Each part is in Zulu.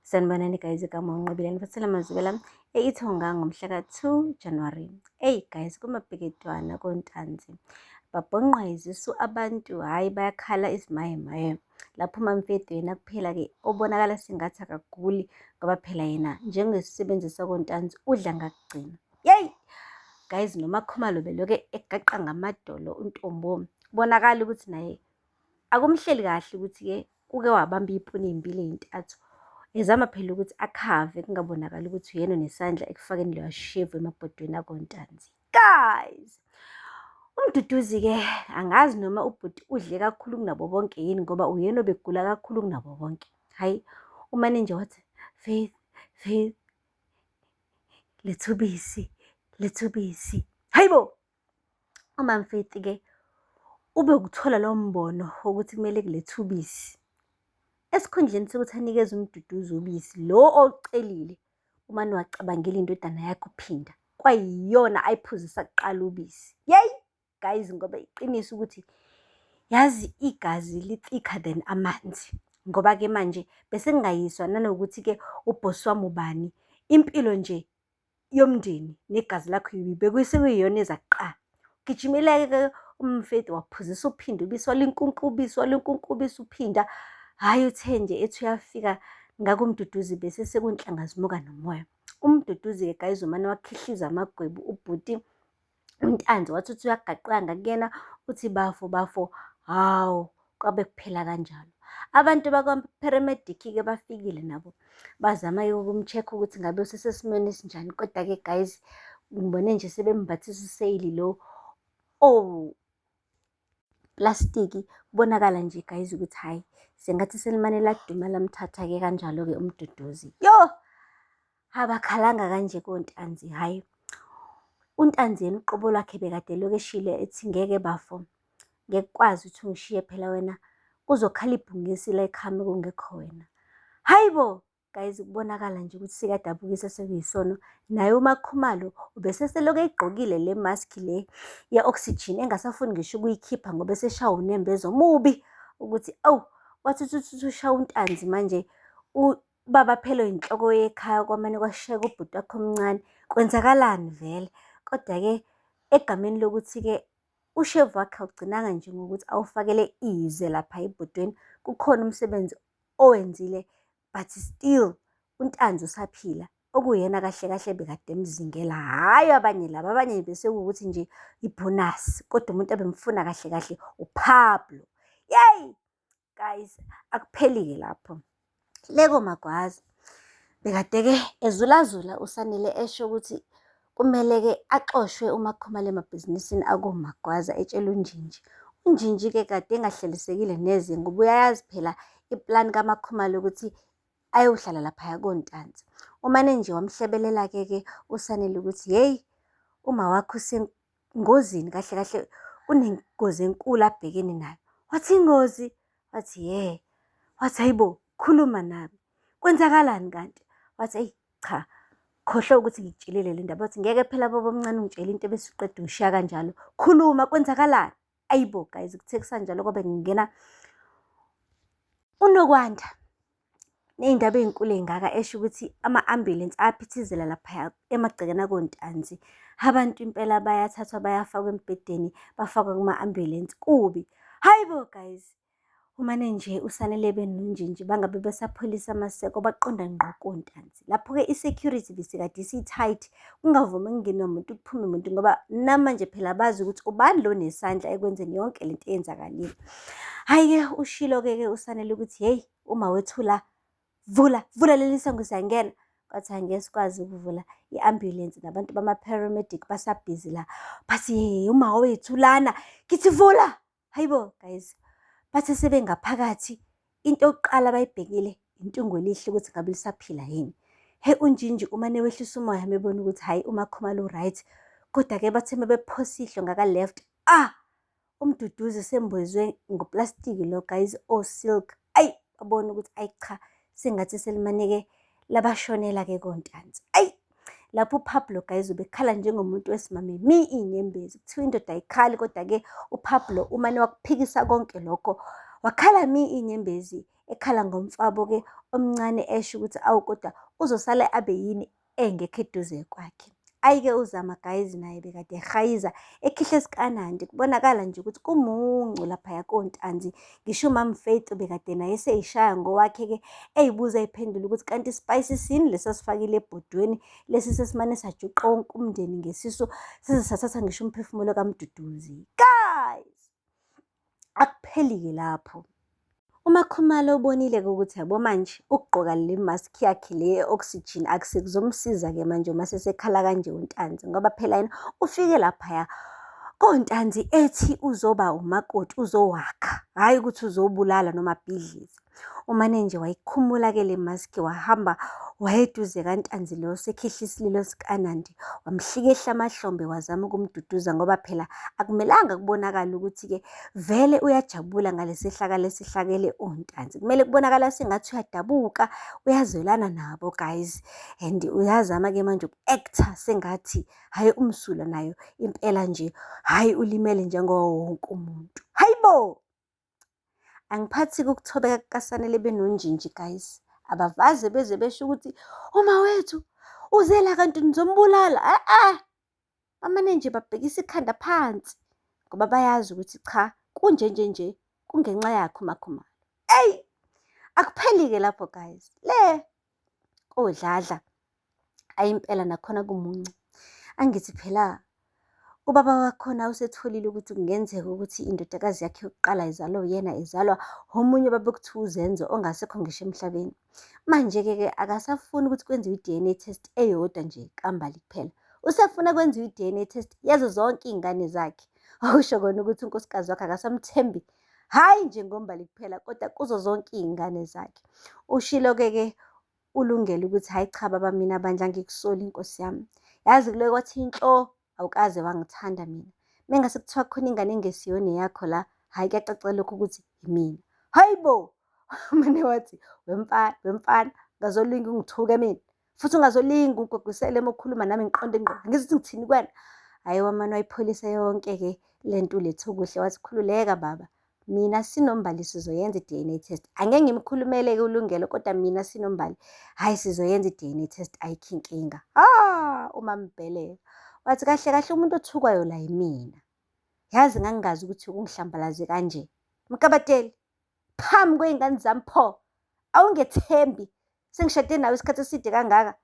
Sanibonani guys, igama uNqobelani futhi lamazwela ithonga ngomhla ka-2 January. Hey guys, kumabheketwana kontanzi babhonqa izisu abantu, hayi bayakhala isimayemaye lapho uMamfethu yena kuphela ke obonakala singathi akaguli ngoba phela yena njengesebenzisa kontanzi udla ngakugcina. Yey guys, noma Khumalo beloke egaqa ngamadolo uNtombo bonakala ukuthi naye akumhleli kahle ukuthi ke uke wabamba ipuni ezimbili ezintathu ezama phela ukuthi akhave kungabonakala ukuthi uyena nesandla ekufakeni leyo shevu emabhodweni akontanzi. Guys, uMduduzi ke angazi noma ubhuti udle kakhulu kunabo bonke yini ngoba uyena obegula kakhulu kunabo bonke. Hayi, umane nje wathi Faith lethubisi. Hayibo, uMamFaith ke ube ukuthola lo mbono ukuthi kumele kulethubisi esikhundleni sokuthi anikeze uMduduzi ubisi lo ocelile. Umane wacabangela indodana yakhe uPhinda kwayiyona ayiphuzisa kuqala ubisi. Yey guys, ngoba iqiniso ukuthi yazi igazi li-thicker than amanzi, ngoba ke manje bese ngingayiswa nanokuthi ke ubhosi wami ubani, impilo nje yomndeni negazi lakho bekuseyiyona eza kuqala. Gijimela-ke uMamFaith waphuzisa uPhinda ubisi, walinkunqa ubisi uPhinda. Hhayi, uthe nje ethi uyafika ngakuMduduzi bese sekunhlangazimuka nomoya. uMduduzi-ke guys umane wakhihliza amagwebu ubhuti uNtanzi wathi uthi uyagaqa ngakuyena uthi bafo, hawu kwabe kuphela kanjalo. Abantu bakwa-paramedic-ke bafikile nabo bazama-ke ukumcheck ukuthi ngabe usesesimweni esinjani, kodwa-ke guys ngibone nje sebembathisa useyili lo plastiki. Kubonakala nje guys ukuthi hayi sengathi selimane laduma lamthatha-ke kanjalo-ke uMduduzi. Yo, abakhalanga kanje kontanzi. Hayi, uNtanzi yena uqobo lwakhe bekade lokeshile ethi ngeke bafo, ngeke kwazi ukuthi ungishiye phela wena kuzokhala ibhungisi la ekhame kungekho wena. Hayibo guys, kubonakala nje ukuthi sikadabukisa sekuyisono. Naye uMakhumalo ubeseseloku eyigqokile le mask le ye-oxygen engasafuni ngisho ukuyikhipha ngoba eseshawa unembezo mubi ukuthi wathi uthi ushaya uNtanzi manje ubaba phela inhloko yekhaya kwamane kwashiyeka ubhuti wakhe omncane. Kwenzakalani vele? Kodwa-ke egameni lokuthi-ke ushevu wakhe awugcinanga nje ngokuthi awufakele ize lapha ebhodweni, kukhona umsebenzi owenzile, but still uNtanzi usaphila, okuyena kahle kahle bekade emzingela. Hhayi abanye laba, abanye bese kuwukuthi nje ibhonasi, kodwa umuntu abemfuna kahle kahle uPablo. Yey guys, akupheli-ke lapho. Leko Magwaza bekade-ke ezulazula uSanele esho ukuthi kumele-ke axoshwe uMakhumalo emabhizinisini akoMagwaza etshela uNjinji. uNjinji-ke kade engahlelisekile neze ngoba uyayazi phela iplani kaMakhumalo ukuthi ayohlala laphaya kontanzi. Umane nje wamhlebelela-ke uSanele ukuthi yeyi uma wakho usengozini, kahle kahle unengozi enkulu abhekene nayo. Wathi ingozi? Wathi wathi hayibo, khuluma nami, kwenzakalani kanti? Wathi eyi cha, khohlwa ukuthi ngikutshelile le ndaba. Wathi ngeke phela baba omncane ungitshela into bese uqeda ungishiya kanjalo, khuluma, kwenzakalani? Ayibo guys, kuthe kusanjalo kwabe ngingena uNokwanda ney'ndaba ey'nkulu ey'ngaka esho ukuthi ama-ambulensi aphithizela laphaya emagcekeni akontanzi. Abantu impela bayathathwa bayafakwa embhedeni, bafakwa kuma-ambulensi kubi. Hayibo guys, umane nje uSanele benoNjinji bangabe besapholisa amaseko baqonda ngqo kontanzi. Lapho-ke i-security besikade isi-tight, kungavumi ukungena umuntu kuphume umuntu ngoba namanje phela bazi ukuthi ubani lo nesandla ekwenzeni yonke lento eyenzakalile. Hhayi-ke ushilo-ke uSanele ukuthi heyi uma wethu la vula leli sango siyangena. Kwathi angeke sikwazi ukuvula i-ambulensi nabantu bama-paramedic basabhizi la. Bathi uma wethu lana, kithi vula. Hayibo guys, bathe sebengaphakathi into yokuqala abayibhekile intungo elihle ukuthi ngabe lisaphila yini. uNjinji umane wehlisa umoya mebona ukuthi hayi uMakhumalo u-right, kodwa-ke bathe mebephosa ihlo ngaka-left, uMduduzi sembozwe ngoplastiki lo guys silk. Ayi, babona ukuthi ayi cha, sengathi selimane-ke labashonela-ke kontanzi. Ayi, lapho uPablo guys ubekhala njengomuntu wesimame inyembezi. Kuthiwa indoda ayikhali, kodwa-ke uPablo umane wakuphikisa konke lokho, wakhala inyembezi ekhala ngomfabo-ke omncane esho ukuthi awu kodwa uzosala abe yini engekho eduze kwakhe. Ayike uZama guys naye bekade ehayiza ekhihla esikanandi, kubonakala nje ukuthi kumuncu laphaya kontanzi. Ngisho uMam Faith bekade naye seyishaya ngowakhe-ke eyibuza eyiphendula ukuthi kanti spice sini lesi asifakile ebhodweni lesi sesimane sajuqa wonke umndeni ngesisu size sathatha ngisho umphefumulo kaMduduzi. Guys, akupheli-ke lapho. UMakhumalo ubonile-ke ukuthi yabo manje ukugqoka le mask yakhe le ye-oxygen akusekuzomsiza-ke manje uma sesekhala kanje uNtanzi, ngoba phela yena ufike laphaya kontanzi ethi uzoba umakoti, uzowakha, hhayi ukuthi uzobulala noma abhidlize. Umane nje wayikhumula-ke le mask wahamba wayeduze kaNtanzi lo sekhihla isililo sikanandi, wamhlikihla amahlombe wazama ukumduduza ngoba phela akumelanga kubonakala ukuthi-ke vele uyajabula ngalesi hlakala esihlakele uNtanzi. Kumele kubonakala sengathi uyadabuka, uyazwelana nabo guys, and uyazama-ke manje uku-actor sengathi hhayi umsulwa nayo impela nje hhayi ulimele njengawo wonke umuntu. Hayibo! Angiphathi-ke ukuthobeka kukaSanele benonjinji guys. Abavaze beze besho ukuthi uma wethu uzela kanti nizombulala. Bamane nje babhekisa ikhanda phansi ngoba bayazi ukuthi cha kunje kungenxa yakhe uMakhumalo. Eyi, akupheli-ke lapho guys. Le kodladla ayimpela nakhona kumuncu. Angithi phela ubaba wakhona usetholile ukuthi kungenzeka ukuthi indodakazi yakhe yokuqala izalwa uyena, izalwa omunye babekuthiwa uZenzo ongasekho ngisho emhlabeni. Manje-ke akasafuni ukuthi kwenziwe i-DNA test eyodwa nje kambali kuphela. Usefuna kwenziwe i-DNA test yazo zonke iy'ngane zakhe. Okusho kona ukuthi unkosikazi wakhe akasamthembi, hhayi nje ngombali kuphela kodwa kuzo zonke iy'ngane zakhe. Ushilo-ke ulungele ukuthi hhayi cha baba mina bandla angikusoli inkosi yami. Yazi kuloke kwathi inhlo awukaze wangithanda mina. Mengase kuthiwa khona ingane engesiyona yakho la, hhayi kuyacaca lokho ukuthi yimina. Hayibo! Mane wathi wemfana ungazolinga ungithuke mina futhi ungazolinga ungigogwisele uma ukhuluma nami ngiqonde ngqo. Angithi ngithini kuwena? Hhayi wamane wayipholisa yonke-ke le nto lethu kuhle wathi khululeka baba, mina Sinombali sizoyenza i-DNA test. Angeke ngimkhulumele-ke ulungele kodwa mina Sinombali hhayi sizoyenza i-DNA test ayikho inkinga. uMaMbhele wathi kahle kahle umuntu othukwayo la yimina. Yazi ngangingazi ukuthi ungihlambalaze kanje. Mkabateli, phambi kwey'ngane zami pho, awungethembi sengishade nawe isikhathi eside kangaka.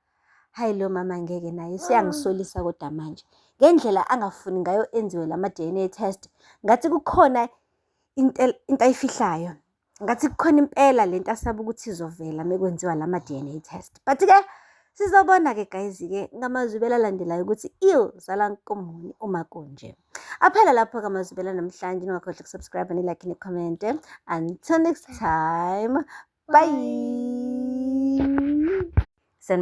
Hayi lo mama ngeke naye seyangisolisa kodwa manje ngendlela angafuni ngayo enziwe lama-DNA test. Ngathi kukhona into ayifihlayo, ngathi kukhona impela lento asaba ukuthi izovela mekwenziwa lama-DNA test. But-ke sizobona-ke guys-ke ngamazwibela alandelayo ukuthi zala nkomoni uma kunje. Aphela lapho-ke amazwibela namhlanje. Ningakhohlwa ukusubscribe, ni-like, ni-comment. Until next time, bye.